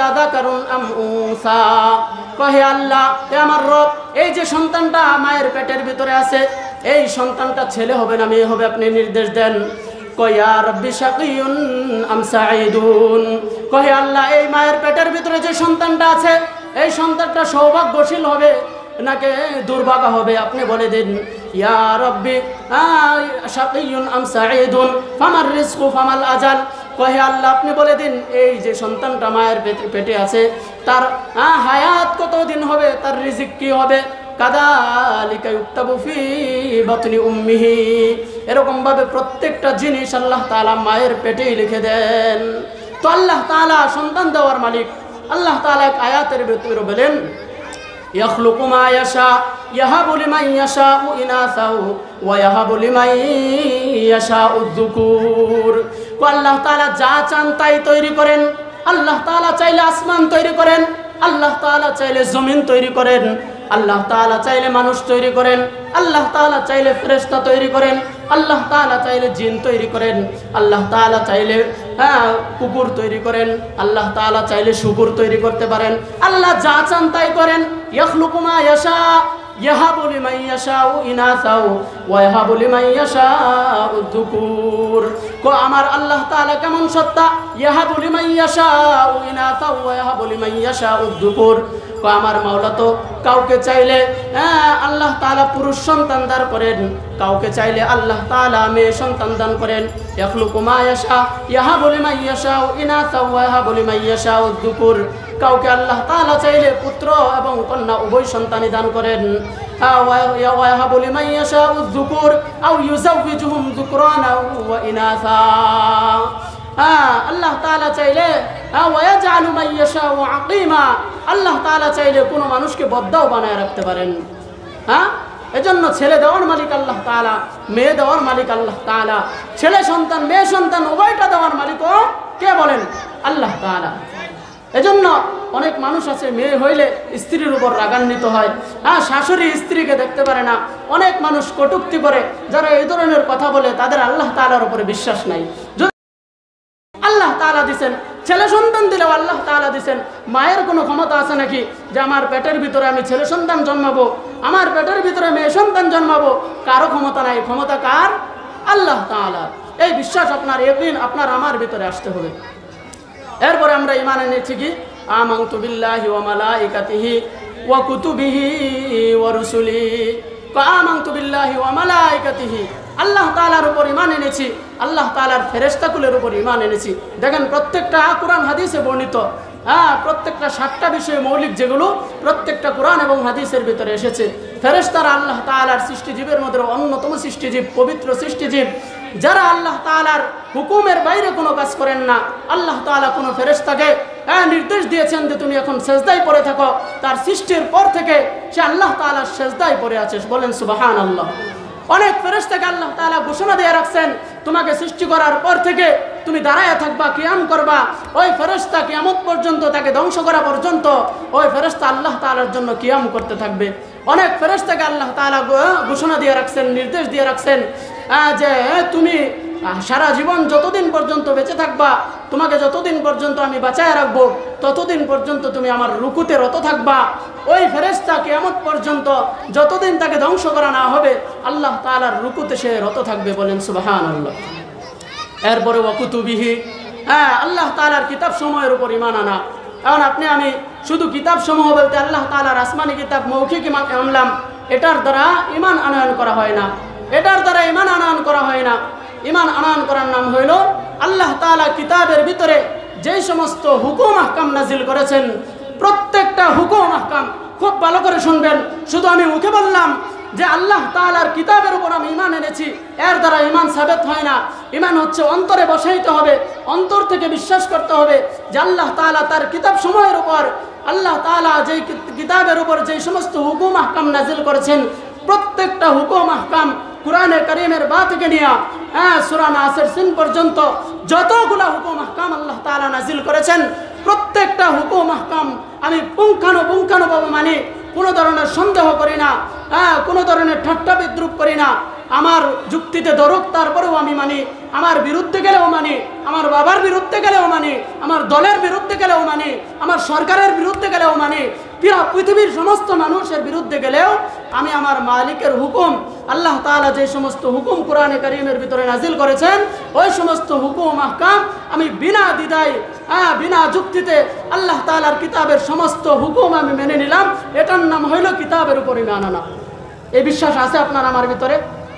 আযাকারুন আম উনসা, কহে আল্লাহ হে আমার রব, এই যে সন্তানটা মায়ের পেটের ভিতরে আছে, এই সন্তানটা ছেলে হবে না মেয়ে হবে, আপনি নির্দেশ দেন। কয় ইয়া রাব্বি শাকিয়ুন আম সাঈদুন, কয় আল্লাহ এই মায়ের পেটের ভিতরে যে সন্তানটা আছে এই সন্তানটা সৌভাগ্যশীল হবে নাকি দুর্ভাগা হবে, আপনি বলে দিন। ইয়া রাব্বি শাকিয়ুন আম সাঈদুন ফামার রিজকু ফামাল আজাল, কহে আল্লাহ আপনি বলে দিন এই যে সন্তানটা মায়ের পেটে আছে তার হায়াত কতদিন হবে, তার রিজিক কি হবে। কাযালিকা ইউক্তাবু ফি বাতনি উম্মিহি, এরকম ভাবে প্রত্যেকটা জিনিস আল্লাহ তাআলা মায়ের পেটেই লিখে দেন। তো আল্লাহ তাআলা সন্তান দেওয়ার মালিক। আল্লাহ তাআলা এক আয়াতের ভিতরে বলেন ইয়াখলুকু মা ইয়াশা ইয়াহাবু লিমান ইয়াশাউ ইনাসাউ ওয়া ইয়াহাবু লিমান ইয়াশাউ যুকুর, আল্লাহ তাআলা যা চান তাই তৈরি করেন। আল্লাহ তাআলা চাইলে আসমান তৈরি করেন, আল্লাহ তাআলা চাইলে জমিন তৈরি করেন, আল্লাহ তাআলা চাইলে মানুষ তৈরি করেন, আল্লাহ তাআলা চাইলে ফেরেশতা তৈরি করেন, আল্লাহ তাআলা চাইলে জিন তৈরি করেন, আল্লাহ তাআলা চাইলে কুকুর তৈরি করেন, আল্লাহ তাআলা চাইলে শুকুর তৈরি করতে পারেন। আল্লাহ যা চান তাই করেন। ইয়াখলুকু মা ইয়াশা ইয়াহাবু লিমান ইয়াশাউ ইনাসাউ ওয়া ইয়াহাবু লিমান ইয়াশাউ যুকুর, আমার আল্লাহ তাআলা কেমন সত্তা। ইয়াহাবু লিমান ইয়াশাউ ইনাসাউ ওয়া ইয়াহাবু লিমান ইয়াশাউ যুকুর, আমার মাওলা তো কাউকে চাইলে আল্লাহ তাআলা পুরুষ সন্তান দান করেন, কাউকে চাইলে আল্লাহ তাআলা মেয়ে সন্তান দান করেন। ইয়াখলুকু মা ইয়াশা ইয়াহাবু লিমান ইয়াশাউ ইনাসাউ ওয়া ইয়াহাবু লিমান ইয়াশাউ যুকুর, কাউকে আল্লাহ তাআলা চাইলে পুত্র এবং কন্যা উভয় সন্তানই দান করেন। ওয়া ইয়াহাবু লিমান ইয়াশাউ যুকুর আও ইউযাওয়িজুহুম যুকরানা ওয়া ইনাসা, আল্লাহ তাআলা চাইলে ওয়ায়াজআলু মান ইয়াশাউ আকিমা, আল্লাহ তাআলা চাইলে কোনো মানুষকে বদ্দাও বানায় রাখতে পারেন। এজন্য ছেলে দেওয়ার মালিক আল্লাহ তাআলা, মেয়ে দেওয়ার মালিক আল্লাহ তাআলা। ছেলে সন্তান মেয়ে সন্তান উভয়টা দেওয়ার মালিকও কে বলেন? আল্লাহ তাআলা। এজন্য অনেক মানুষ আছে মেয়ে হইলে স্ত্রীর উপর রাগান্বিত হয়, শাশুড়ি স্ত্রীকে দেখতে পারে না। অনেক মানুষ কটূক্তি করে, যারা এই ধরনের কথা বলে তাদের আল্লাহ তাআলার উপরে বিশ্বাস নাই। আল্লাহ তাআলা দিছেন ছেলে সন্তান দিলেও আল্লাহ তাআলা দিছেন, মায়ের কোনো ক্ষমতা আছে নাকি যে আমার পেটের ভিতরে আমি ছেলে সন্তান জন্মাবো, আমার পেটের ভিতরে মেয়ে সন্তান জন্মাবো? কারো ক্ষমতা নাই। ক্ষমতা কার? আল্লাহ তাআলা। এই বিশ্বাস আপনার ইয়াকিন আপনার আমার ভিতরে আসতে হবে। এরপরে আমরা ঈমান এনেছি কি আমানতু বিল্লাহি ওয়া মালাইকাতিহি ওয়া কুতুবিহি ওয়া রুসুলিহি, আমানতু বিল্লাহি ওয়া মালাইকাতিহি, আল্লাহ তাআলার উপর ঈমান এনেছি, আল্লাহ তাআলার ফেরেশতাকুলের উপর ঈমান এনেছি। দেখেন প্রত্যেকটা কোরআন হাদিসে বর্ণিত, প্রত্যেকটা 7টা বিষয় মৌলিক যেগুলো প্রত্যেকটা কোরআন এবং হাদিসের ভিতরে এসেছে। ফেরেশতারা আল্লাহ তাআলার সৃষ্টিজীবের মধ্যে অন্যতম সৃষ্টিজীব, পবিত্র সৃষ্টিজীব, যারা আল্লাহ তাআলার হুকুমের বাইরে কোনো কাজ করেন না। আল্লাহ তাআলা কোনো ফেরেশতাকে নির্দেশ দিয়েছেন যে তুমি এখন সেজদায় পড়ে থাকো, তার সৃষ্টির পর থেকে সে আল্লাহ তাআলার সেজদায় পড়ে আছে। বলেন সুবহানাল্লাহ। অনেক ফেরেশতাকে আল্লাহ তাআলা ঘোষণা দিয়ে রাখছেন তোমাকে সৃষ্টি করার পর থেকে তুমি দাঁড়ায় থাকবা, কিয়াম করবা। ওই ফেরেশতা কিয়ামত পর্যন্ত, তাকে ধ্বংস করা পর্যন্ত ওই ফেরেশতা আল্লাহ তাআলার জন্য কিয়াম করতে থাকবে। অনেক ফেরেশতাকে আল্লাহ তাআলা ঘোষণা দিয়ে রাখছেন, নির্দেশ দিয়ে রাখছেন যে তুমি সারা জীবন যতদিন পর্যন্ত বেঁচে থাকবা, তোমাকে যতদিন পর্যন্ত আমি বাঁচায় রাখবো ততদিন পর্যন্ত তুমি আমার রুকুতে রত থাকবা। ওই ফেরেশতা কিয়ামত পর্যন্ত যতদিন তাকে ধ্বংস করা না হবে আল্লাহ তাআলার রুকুতে সে রত থাকবে। বলেন সুবহানাল্লাহ। এরপরে ওয়া কুতুবিহি, আল্লাহ তাআলার কিতাব সমূহের উপর ঈমান আনা। এখন আপনি আমি শুধু কিতাব সমূহ বলতে আল্লাহ তাআলার আসমানি কিতাব মৌখিক ঈমান আনলাম, এটার দ্বারা ঈমান আনয়ন করা হয় না, এটার দ্বারা ঈমান আনয়ন করা হয় না। ঈমান আনয়ন করার নাম হইল আল্লাহ তাআলা কিতাবের ভিতরে যেই সমস্ত হুকুম আহকাম নাজিল করেছেন, প্রত্যেকটা হুকুম আহকাম খুব ভালো করে শুনবেন। শুধু আমি মুখে বললাম যে আল্লাহ তাআলার কিতাবের উপর আমি ঈমান এনেছি, এর দ্বারা ঈমান সাবেত হয় না। ঈমান হচ্ছে অন্তরে বসাইতে হবে, অন্তর থেকে বিশ্বাস করতে হবে যে আল্লাহ তাআলা তার কিতাব সমূহের উপর, আল্লাহ তাআলা যেই কিতাবের উপর যেই সমস্ত হুকুম আহকাম নাজিল করেছেন, প্রত্যেকটা হুকুম আহকাম কুরআনে কারীমের বা থেকে নিয়ে সূরা নাসের সিন পর্যন্ত যতগুলা হুকুম আহকাম আল্লাহ তাআলা নাজিল করেছেন, প্রত্যেকটা হুকুম আহকাম আমি পুঙ্খানুপুঙ্খানুভাবে মানি, কোনো ধরনের সন্দেহ করি না, কোনো ধরনের ঠাট্টা বিদ্রুপ করি না। আমার যুক্তিতে দরক তারপরেও আমি মানি, আমার বিরুদ্ধে গেলেও মানি, আমার বাবার বিরুদ্ধে গেলেও মানি, আমার দলের বিরুদ্ধে গেলেও মানি, আমার সরকারের বিরুদ্ধে গেলেও মানি, পৃথিবীর সমস্ত মানুষের বিরুদ্ধে গেলেও আমি আমার মালিকের হুকুম আল্লাহ তাআলা যে সমস্ত হুকুম কোরআনে কারীমের ভিতরে নাজিল করেছেন ওই সমস্ত হুকুম আহকাম আমি বিনা দ্বিধায় বিনা যুক্তিতে আল্লাহ তাআলার কিতাবের সমস্ত হুকুম আমি মেনে নিলাম, এটার নাম হইল কিতাবের উপর ঈমান আনা। এই বিশ্বাস আছে আপনার আমার ভিতরে?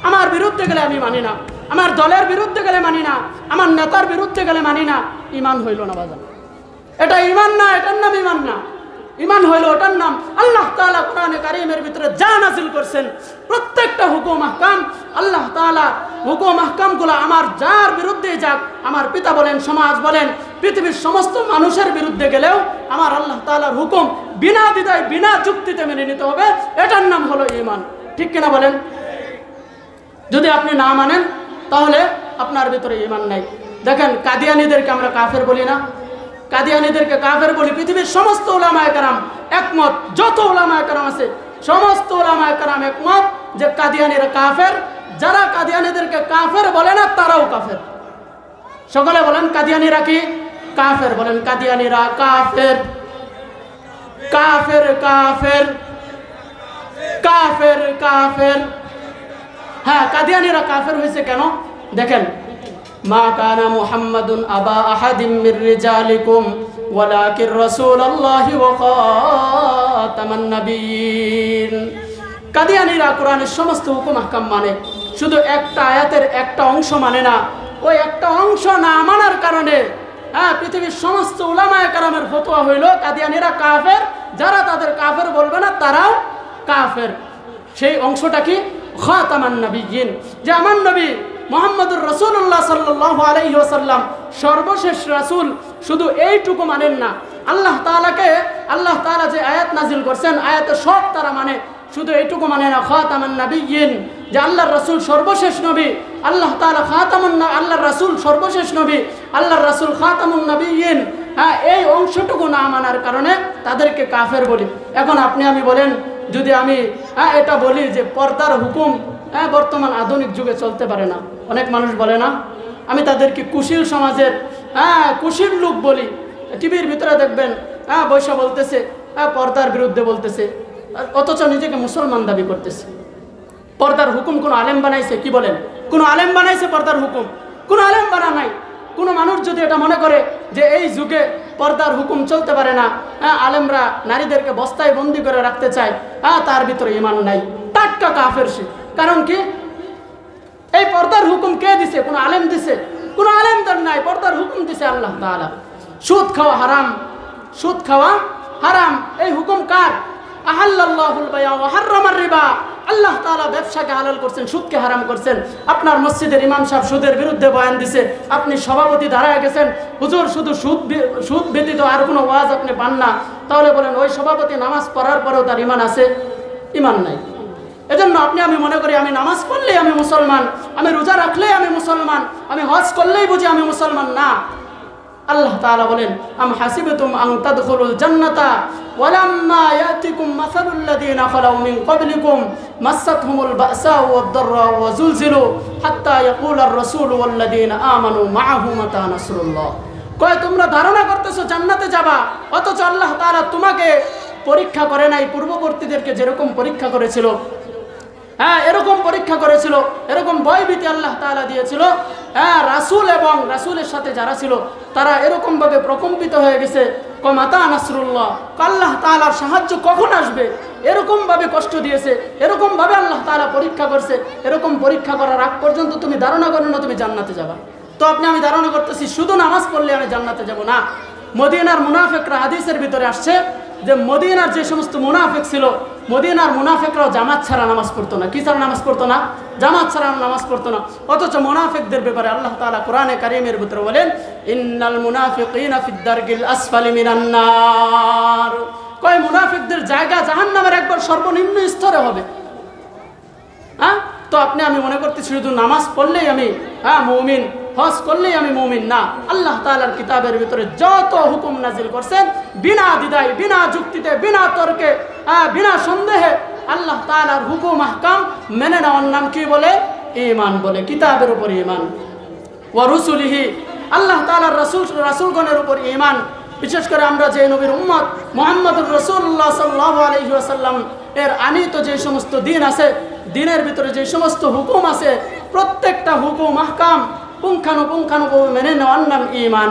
আমার বিরুদ্ধে গেলে আমি মানি না, আমার দলের বিরুদ্ধে গেলে মানি না, আমার নেতার বিরুদ্ধে গেলে মানি না, ঈমান হইল না বাজান। এটা ঈমান না, এটার নাম ঈমান না। ঈমান হইল ওটার নাম আল্লাহ তাআলা কোরআনে কারীমের ভিতরে যা নাযিল করছেন প্রত্যেকটা হুকুম আহকাম, আল্লাহ তাআলা হুকুম আহকামগুলো আমার যার বিরুদ্ধে যাক, আমার পিতা বলেন, সমাজ বলেন, পৃথিবীর সমস্ত মানুষের বিরুদ্ধে গেলেও আমার আল্লাহ তাআলার হুকুম বিনা দ্বিধায় বিনা যুক্তিতে মেনে নিতে হবে, এটার নাম হলো ঈমান। ঠিক কিনা বলেন? যদি আপনি না মানেন তাহলে আপনার ভিতরে ঈমান নাই। দেখেন কাদিয়ানীদেরকে আমরা কাফের বলি না? কাদিয়ানীদেরকে কাফের বলি। পৃথিবীর সমস্ত উলামায়ে কেরাম একমত, যত উলামায়ে কেরাম আছে সমস্ত উলামায়ে কেরাম একমত যে কাদিয়ানীরা কাফের। যারা কাদিয়ানীদেরকে কাফের বলে না তারাও কাফের। সকলে বলেন কাদিয়ানীরা কি? কাফের। বলেন কাদিয়ানীরা কাফের, কাফের, কাফের, কাফের, কাফের। হ্যাঁ, কাদিয়ানীরা কাফের হয়েছে কেন? দেখেন, মা কানা মুহাম্মাদুন আবা আহাদিম মির রিজালিকুম ওয়ালাকিন রাসূলুল্লাহি ওয়া খাতামান নাবিয়্যিন। কাদিয়ানীরা কোরআনের সমস্ত হুকুম আহকাম মানে, শুধু একটা আয়াতের একটা অংশ মানে না। ওই একটা অংশ না মানার কারণে পৃথিবীর সমস্ত উলামায়ে কেরামের ফতোয়া হইল কাদিয়ানীরা কাফের। যারা তাদের কাফের বলবে না তারাও কাফের। সেই অংশটা কি? খাতামান নাবিয়্যিন, যে আমার নবী মুহাম্মদুর রাসূলুল্লাহ সাল্লাল্লাহু আলাইহি ওয়াসাল্লাম সর্বশেষ রাসূল, শুধু এইটুকু মানেন না। আল্লাহ তাআলা যে আয়াত নাজিল করছেন আয়াতে সব তারা মানে, শুধু এইটুকু মানে না। খাতামান নাবিয়্যিন, যে আল্লাহর রাসূল সর্বশেষ নবী, আল্লাহ তাআলা আল্লাহর রাসূল সর্বশেষ নবী, আল্লাহর রাসূল খাতামুন নাবিয়্যিন, এই অংশটুকু না মানার কারণে তাদেরকে কাফের বলি। এখন আপনি আমি বলেন, যদি আমি এটা বলি যে পর্দার হুকুম বর্তমান আধুনিক যুগে চলতে পারে না, অনেক মানুষ বলে না, আমি তাদেরকে কুশীল সমাজের কুশীল লোক বলি। টিভির ভিতরে দেখবেন বৈশা বলতেছে, পর্দার বিরুদ্ধে বলতেছে, অথচ নিজেকে মুসলমান দাবি করতেছে। পর্দার হুকুম কোনো আলেম বানাইছে? কি বলেন? কোনো আলেম বানাইছে পর্দার হুকুম? কোনো আলেম বানা নাই। কোনো মানুষ যদি এটা মনে করে যে এই যুগে পর্দার হুকুম চলতে পারে না, আলেমরা নারীদেরকে বস্তায় বন্দি করে রাখতে চায়, তার ভিতরে ঈমান নাই, টাটকা কাফের সে। কারণ কি? এই পর্দার হুকুম কে দিছে? কোনো আলেম দিছে? কোনো আলেমদের নাই, পর্দার হুকুম দিছে আল্লাহ তাআলা। সুদ খাওয়া হারাম, সুদ খাওয়া হারাম, এই হুকুম কার? আহাল্লাল্লাহুল বাই'a ওয়া হাররামার রিবা। আল্লাহ তাআলা ব্যবসাকে হালাল করছেন, সুদকে হারাম করছেন। আপনার মসজিদের ইমাম সাহেব সুদের বিরুদ্ধে বয়ান দিছে, আপনি সভাপতি দাঁড়ায় গেছেন, হুজুর শুধু সুদ ব্যতীত আর কোনো ওয়াজ আপনি পান না, তাহলে বলেন ওই সভাপতি নামাজ পড়ার পরেও তার ঈমান আছে? ঈমান নাই। এজন্য আপনি আমি মনে করি আমি নামাজ পড়লেই আমি মুসলমান, আমি রোজা রাখলেই আমি মুসলমান, আমি হজ করলেই বুঝি আমি মুসলমান। না, আল্লাহ তাআলা বলেন, আম হাসিবতুম আন তাদখুলুল জান্নাতা ওয়ালাম্মা ইয়াতিকুম মাসালুল লাযিনা খালাউ মিন ক্বাবলিকুম মাসাতহুমুল বা'সা ওয়াদ-দাররা ওয়া যুলজিলু হাত্তা ইয়াকুলার রাসূলু ওয়াল লাযিনা আমানু মা'আহু মাতা নাসরুল্লাহ। কয় তোমরা ধারণা করতেছো জান্নাতে যাবা, অথচ আল্লাহ তাআলা তোমাকে পরীক্ষা করে নাই। পূর্ববর্তীদেরকে যেরকম পরীক্ষা করেছিল, এরকম পরীক্ষা করেছিল, এরকম ভয়ভীতি আল্লাহ তাআলা দিয়েছিল। রাসূল এবং রাসূলের সাথে যারা ছিল তারা এরকম ভাবে প্রকম্পিত হয়ে গেছে, মাতা নাসরুল্লাহ, আল্লাহ তাআলার সাহায্য কখন আসবে, এরকম ভাবে কষ্ট দিয়েছে, এরকম ভাবে আল্লাহ তাআলা পরীক্ষা করছে। এরকম পরীক্ষা করার আগ পর্যন্ত তুমি ধারণা করো না তুমি জান্নাতে যাবা। তো আপনি আমি ধারণা করতেছি শুধু নামাজ পড়লে আমি জান্নাতে যাব না। মদিনার মুনাফিকরা, হাদিসের ভিতরে আসছে যে মদিনার যে সমস্ত মুনাফিক ছিল, মদিনার মুনাফিকরাও জামাত ছাড়া নামাজ পড়তো না। কি ছাড়া নামাজ পড়তো না? জামাত ছাড়া নামাজ পড়তো না। অথচ মুনাফিকদের ব্যাপারে আল্লাহ তাআলা কোরআনে কারীমের ভিতরে বলেন, ইন্নাল মুনাফিকিনা ফিদ দারকিল আসফালি মিনান নার। কয় মুনাফিকদের জায়গা জাহান্নামের একবার সর্বনিম্ন স্তরে হবে। তো আপনি আমি মনে করতেছি শুধু নামাজ পড়লেই আমি মুমিন, হজ করলেই আমি মুমিন। না, আল্লাহ তাআলার কিতাবের ভিতরে যত হুকুম নাজিল করছেন বিনা দ্বিধায়, বিনা যুক্তিতে, বিনা তর্কে, বিনা সন্দেহে আল্লাহ তাআলার হুকুম আহকাম মেনে নেওয়ার নাম কি বলে? ঈমান বলে। কিতাবের উপর ঈমান, ওয়া রুসুলিহি, আল্লাহ তাআলার রাসূলগণের উপর ঈমান। বিশেষ করে আমরা যে নবীর উম্মত মুহাম্মদুর রাসূলুল্লাহ সাল্লাল্লাহু আলাইহি ওয়াসাল্লাম এর আনিত যে সমস্ত দিন আছে দিনের ভিতরে যে সমস্ত হুকুম আছে প্রত্যেকটা হুকুম আহকাম পুঙ্খানুপুঙ্খানুভাবে মেনে নেওয়ার নাম ঈমান।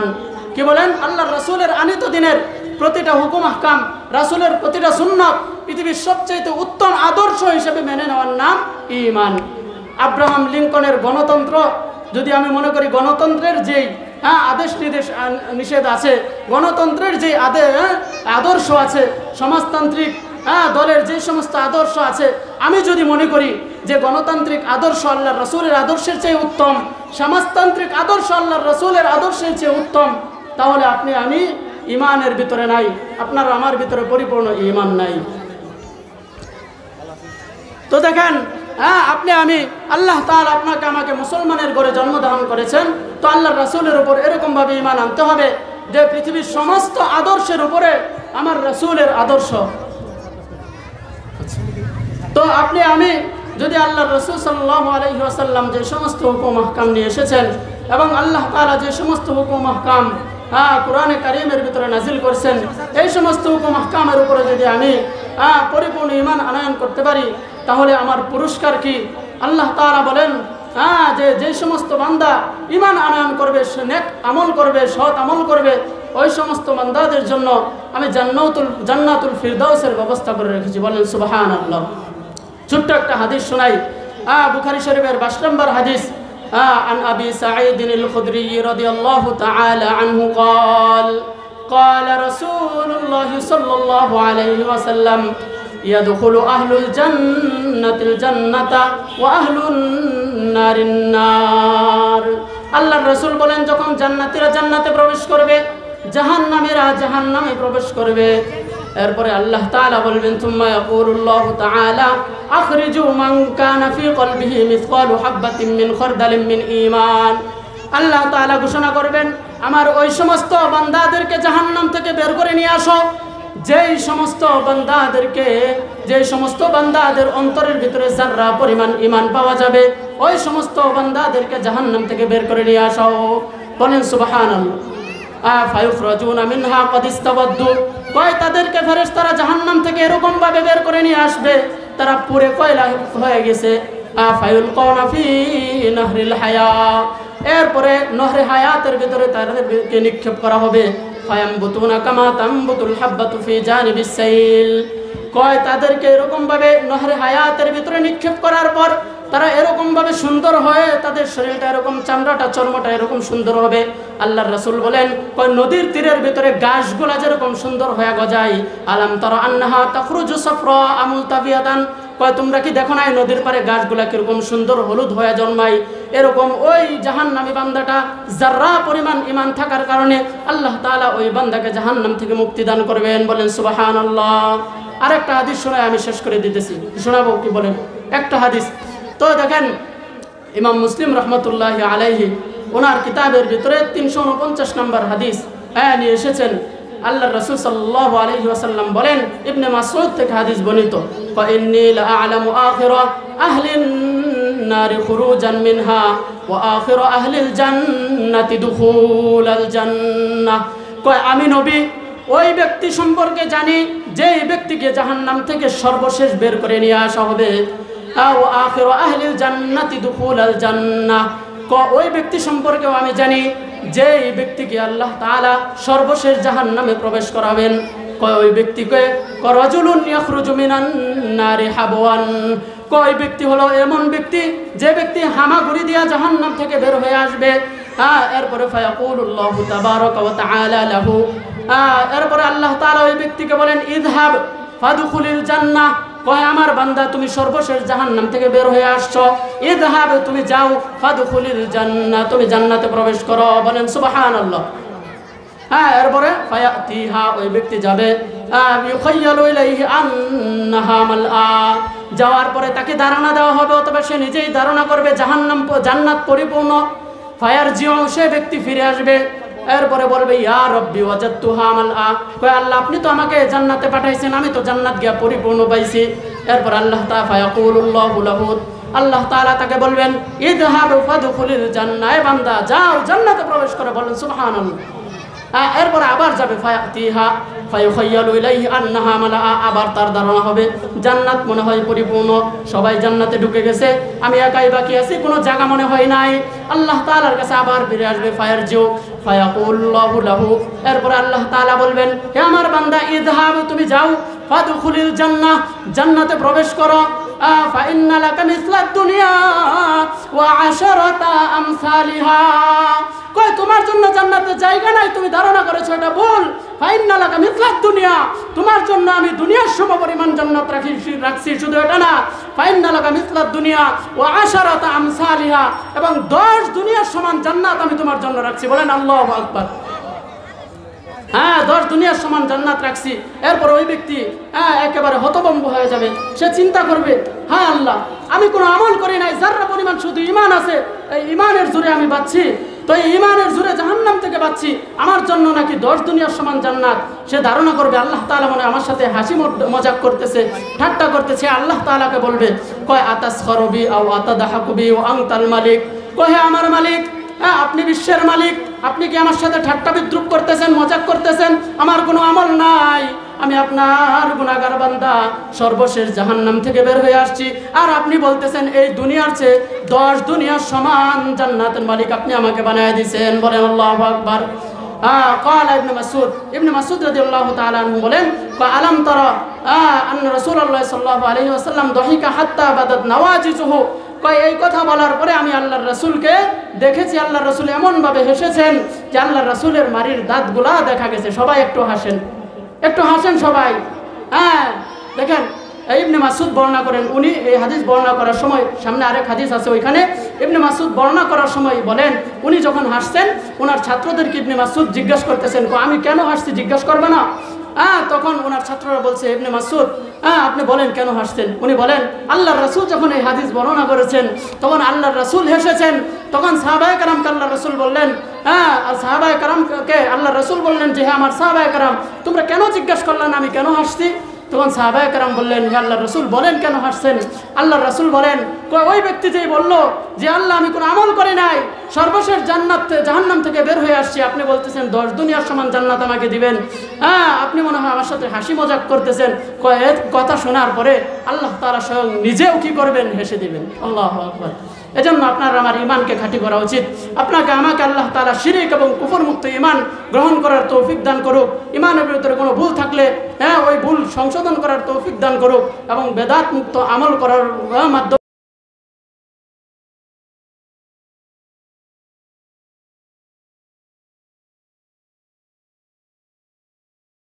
কি বলেন? আল্লাহর রাসূলের আনিত দিনের প্রতিটা হুকুম আহকাম, রাসূলের প্রতিটা সুন্নাত পৃথিবীর সবচেয়ে উত্তম আদর্শ হিসেবে মেনে নেওয়ার নাম ঈমান। আব্রাহাম লিঙ্কনের গণতন্ত্র যদি আমি মনে করি গণতন্ত্রের যেই আদেশ নিষেধ আছে, গণতন্ত্রের যে আদর্শ আছে, সমাজতান্ত্রিক দলের যে সমস্ত আদর্শ আছে, আমি যদি মনে করি যে গণতান্ত্রিক আদর্শ আল্লাহর রাসূলের আদর্শের চেয়ে উত্তম, সমাজতান্ত্রিক আদর্শ আল্লাহর রাসূলের আদর্শের চেয়ে উত্তম, তাহলে আপনি আমি ঈমানের ভিতরে নাই, আপনার আমার ভিতরে পরিপূর্ণ ঈমান নাই। তো দেখেন, আপনি আমি আল্লাহ তাআলা আপনাকে আমাকে মুসলমানের ঘরে জন্মগ্রহণ করেছেন, তো আল্লাহর রাসূলের উপর এরকমভাবে ঈমান আনতে হবে যে পৃথিবীর সমস্ত আদর্শের উপরে আমার রাসূলের আদর্শ। তো আপনি আমি যদি আল্লাহর রাসূল সাল্লাল্লাহু আলাইহি ওয়াসাল্লাম যে সমস্ত হুকুম আহকাম নিয়ে এসেছেন এবং আল্লাহ তাআলা যে সমস্ত হুকুম আহকাম কোরআনে কারীমের ভিতরে নাজিল করেছেন, এই সমস্ত হুকুম আহকামের উপরে যদি আমি পরিপূর্ণ ঈমান আনয়ন করতে পারি, তাহলে আমার পুরস্কার কি? আল্লাহ তাআলা বলেন যে সমস্ত বান্দা ঈমান আনয়ন করবে, নেক আমল করবে, সৎ আমল করবে, ওই সমস্ত বান্দাদের জন্য আমি জান্নাতুল ফিরদাউসের ব্যবস্থা করে রেখেছি। বলেন সুবহানাল্লাহ। ছোট্ট একটা হাদিস শোনাই, বুখারী শরীফের 22 নম্বর হাদিস। عن أبي سعيد الخدري رضي الله تعالى عنه قال قال رسول الله صلى الله عليه وسلم يدخل أهل الجنة الجنة وأهل النار النار। আল্লাহর রাসূল বলেন, যখন জান্নাতীরা জান্নাতে প্রবেশ করবে, জাহান্নামীরা জাহান্নামে প্রবেশ করবে, এরপরে আল্লাহ তাআলা বলবেন সুম্মা ইয়াকুলুল্লাহু তাআলা আখরিজু মান কানা ফি কলবিহি মিসকালু হাববাতিন মিন খারদালিন মিন ঈমান। আল্লাহ তাআলা ঘোষণা করবেন, আমার ওই সমস্ত বান্দাদেরকে জাহান্নাম থেকে বের করে নিয়ে আসো যেই সমস্ত বান্দাদের অন্তরের ভিতরে যাররা পরিমাণ ঈমান পাওয়া যাবে, ওই সমস্ত বান্দাদেরকে জাহান্নাম থেকে বের করে নিয়ে আসো। বলেন সুবহানাল্লাহ। ফায়ুখরাজুনা মিনহা ক্বাদ ইস্তাবাদ্দু, কয় তাদেরকে ফেরেশতারা জাহান্নাম থেকে এরকম ভাবে বের করে নিয়ে আসবে তারা পুরে কয়লা হয়ে গেছে। ফায়ুলকাউনা ফি নাহরিল হায়া, এরপরে নহরে হায়াতের ভিতরে তাদেরকে নিক্ষেপ করা হবে। ফায়ামবুতুনা কামা তামবুতুল হাব্বাতু ফি জানিবিস সাইল, কয় তাদেরকে এরকম ভাবে নহরে হায়াতের ভিতরে নিক্ষেপ করার পর তারা এরকম ভাবে সুন্দর হয়ে, তাদের শরীরটা এরকম, চামড়াটা চর্মটা এরকম সুন্দর হবে। আল্লাহর রাসূল বলেন, কয় নদীর তীরের ভিতরে গাছগুলা যেরকম সুন্দর হয়ে গজায়, আলাম তারা আন্নাহা তাখরুজু সাফরা আমুলতাবিয়াদান, কয় তোমরা কি দেখো না এই নদীর পারে গাছগুলা কিরকম সুন্দর হলুদ হয়ে জন্মায়, এরকম ওই জাহান্নামী বান্দাটা যাররা পরিমাণ ঈমান থাকার কারণে আল্লাহ তাআলা ওই বান্দাকে জাহান্নাম থেকে মুক্তি দান করবেন। বলেন সুবহানাল্লাহ। আরেকটা হাদিস শোনায় আমি শেষ করে দিতেছি, শোনাবো কি বলেন একটা হাদিস। তো দেখেন, ইমাম মুসলিম রহমতুল্লাহি আলাইহি ওনার কিতাবের ভিতরে 349 নম্বর হাদিস নিয়ে এসেছেন। আল্লাহর রাসূল সাল্লাল্লাহু আলাইহি ওয়াসাল্লাম বলেন, ইবনে মাসউদ থেকে হাদিস বর্ণিত, ফাইন্নী লা আ'লামু আখিরা আহলিন নারি খুরুজান মিনহা ওয়া আখিরা আহলিল জান্নাতি দুখুলাল জান্নাহ, কয় আমি নবী ওই ব্যক্তি সম্পর্কে জানি যেই ব্যক্তিকে জাহান্নাম থেকে সর্বশেষ বের করে নিয়ে আসা হবে। ওয়া আখিরা আহলিল জান্নাতি দুখুলাল জান্নাহ, ওই ব্যক্তি সম্পর্কেও আমি জানি যেই ব্যক্তিকে আল্লাহ তাআলা সর্বশেষ জাহান্নামে প্রবেশ করাবেন। কয় ওই ব্যক্তিকে রাজুলুন ইয়াখরুজু মিনান নারি হাবওয়ান, কয় ব্যক্তি হলো এমন ব্যক্তি যে ব্যক্তি হামাগুড়ি দিয়া জাহান্নাম থেকে বের হয়ে আসবে। এরপরে ফায়াকুলুল্লাহু তাবারাকা ওয়া তাআলা লাহু, এরপরে আল্লাহ তাআলা ওই ব্যক্তিকে বলেন, ইযহাব ফাদখুলিল জান্নাহ, কয় আমার বান্দা তুমি সর্বশেষ জাহান্নাম থেকে বের হয়ে আসছো, ইযহাব তুমি যাও, ফাদখুলিল জান্নাহ তুমি জান্নাতে প্রবেশ করো। বলেন সুবহানাল্লাহ। এরপরে ফায়াতিহা ওই ব্যক্তি যাবে, ইউখায়্যালু ইলাইহি আন্নাহা মালআ, যাওয়ার পরে তাকে ধারণা দেওয়া হবে অথবা সে নিজেই ধারণা করবে জান্নাত পরিপূর্ণ। ফায়ারজিউ, সে ব্যক্তি ফিরে আসবে, এরপরে বলবে ইয়া রব্বি ওয়াজাদতুহা মালআ, কয় আল্লাহ আপনি তো আমাকে জান্নাতে পাঠাইছেন, আমি তো জান্নাত গিয়া পরিপূর্ণ পাইছি। এরপর আল্লাহ তাআলা ফায়াকুলুল্লাহু লাহু, আল্লাহ তাআলা তাকে বলবেন, ইযহাব ফাদখুলিল জান্নাহ, বান্দা যাও জান্নাতে প্রবেশ করো। বলেন সুবহানাল্লাহ। এরপর আবার যাবে ফায়াতিহা ফায়ুখায়্যালু ইলাইহি আন্নাহা মালাআ, আবার তার ধারণা হবে জান্নাত মনে হয় পরিপূর্ণ, সবাই জান্নাতে ঢুকে গেছে, আমি একাই বাকি আছি, কোনো জায়গা মনে হয় নাই। আল্লাহ তাআলার কাছে আবার ফিরে আসবে ফায়ারজিউ ফায়াকুল্লাহু লাহু, এরপরে আল্লাহ তাআলা বলবেন হে আমার বান্দা ইযহাব, তুমি যাও, ফাদখুলিল জান্নাহ, জান্নাতে প্রবেশ করো, ফাইন্না লাকা মিসলাদ দুনিয়া ওয়া আশারাতা আমসালিহা, কই তোমার জন্য জান্নাতে জায়গা নাই, তুমি ধারণা করেছো এটা ভুল। ফাইন্না লাকা মিসলাদ দুনিয়া, তোমার জন্য আমি দুনিয়ার সমপরিমাণ জান্নাত রাখছি, শুধু এটা না, ফাইন্না লাকা মিসলাদ দুনিয়া ওয়া আশারাতা আমসালিহা, এবং 10 দুনিয়ার সমান জান্নাত আমি তোমার জন্য রাখছি। বলেন আল্লাহু আকবার। হ্যাঁ, 10 দুনিয়ার সমান জান্নাত রাখছি। এরপর ওই ব্যক্তি একেবারে হতভম্ব হয়ে যাবে, সে চিন্তা করবে হ্যাঁ আল্লাহ, আমি কোনো আমল করি নাই, যারা পরিমাণ শুধু ঈমান আছে, এই ঈমানের জোরে আমি বাঁচছি, তো এই ঈমানের জোরে জাহান্নাম থেকে বাঁচছি, আমার জন্য নাকি 10 দুনিয়ার সমান জান্নাত। সে ধারণা করবে আল্লাহ তাআলা মনে আমার সাথে হাসি মজাক করতেছে, ঠাট্টা করতেছে। আল্লাহ তাআলাকে বলবে কয় আতাসখারু বি আও আতাদহাকু বি ওয়া আনতাল মালিক, কয় আমার মালিক, আপনি বিশ্বের মালিক, আপনি কি আমার সাথে ঠাট্টা বিদ্রুপ করতেছেন, মজাক করতেছেন? আমার কোনো আমল নাই, আমি আপনার গুনাহগার বান্দা, সর্বশেষ জাহান্নাম থেকে বের হয়ে আসছি, আর আপনি বলতেছেন এই দুনিয়ার চেয়ে 10 দুনিয়ার সমান জান্নাতের মালিক আপনি আমাকে বানায় দিয়েছেন। বলেন আল্লাহু আকবার। قال ابن مسعود رضي الله تعالى عنه বলেন আলাম তারা আন্না রাসূলুল্লাহ সাল্লাল্লাহু আলাইহি ওয়াসাল্লাম দহিকা হাত্তা বাদাত নওয়াজিজুহু, কয় এই কথা বলার পরে আমি আল্লাহর রাসূলকে দেখেছি, আল্লাহর রাসূল এমন ভাবে হেসেছেন যে আল্লাহর রাসূলের মারির দাঁতগুলা দেখা গেছে। সবাই একটু হাসেন, একটু হাসেন সবাই। দেখেন ইবনে মাসউদ বর্ণনা করেন, উনি এই হাদিস বর্ণনা করার সময়, সামনে আরেক হাদিস আছে ওইখানে, ইবনে মাসউদ বর্ণনা করার সময় বলেন উনি যখন হাসছেন, ওনার ছাত্রদেরকে ইবনে মাসউদ জিজ্ঞাসা করতেছেন আমি কেন হাসছি, জিজ্ঞাসা করবে না? তখন ওনার ছাত্ররা বলছে ইবনে মাসউদ আপনি বলেন কেন হাসছেন? উনি বলেন আল্লাহর রাসূল যখন এই হাদিস বর্ণনা করেছেন তখন আল্লাহর রাসূল হেসেছেন। তখন সাহাবায়ে কেরামকে আল্লাহর রাসূল বললেন, সাহাবায়ে কেরামকে আল্লাহর রাসূল বললেন যে হ্যাঁ আমার সাহাবায়ে কেরাম, তোমরা কেন জিজ্ঞাসা করলেন আমি কেন হাসছি? তখন সাহাবায়ে কেরাম বললেন হে আল্লাহর রাসূল বলেন কেন হাসছেন? আল্লাহর রাসূল বলেন ওই ব্যক্তি যেই বলল যে আল্লাহ আমি কোনো আমল করি নাই, সর্বশেষ জাহান্নাম থেকে বের হয়ে আসছি, আপনি বলতেছেন 10 দুনিয়ার সমান জান্নাত আমাকে দিবেন, আপনি মনে হয় আমার সাথে হাসি মজাক করতেছেন। কথা শোনার পরে আল্লাহ তাআলা স্বয়ং নিজেও কি করবেন, হেসে দিবেন। আল্লাহু আকবার। এজন্য আপনার আমার ঈমানকে খাঁটি করা উচিত। আপনাকে আমাকে আল্লাহ তাআলা শিরক এবং কুফর মুক্ত ঈমান গ্রহণ করার তৌফিক দান করুক। ঈমানের ভিতরে কোনো ভুল থাকলে ওই ভুল সংশোধন করার তৌফিক দান করুক এবং বেদাত মুক্ত আমল করার মাধ্যমে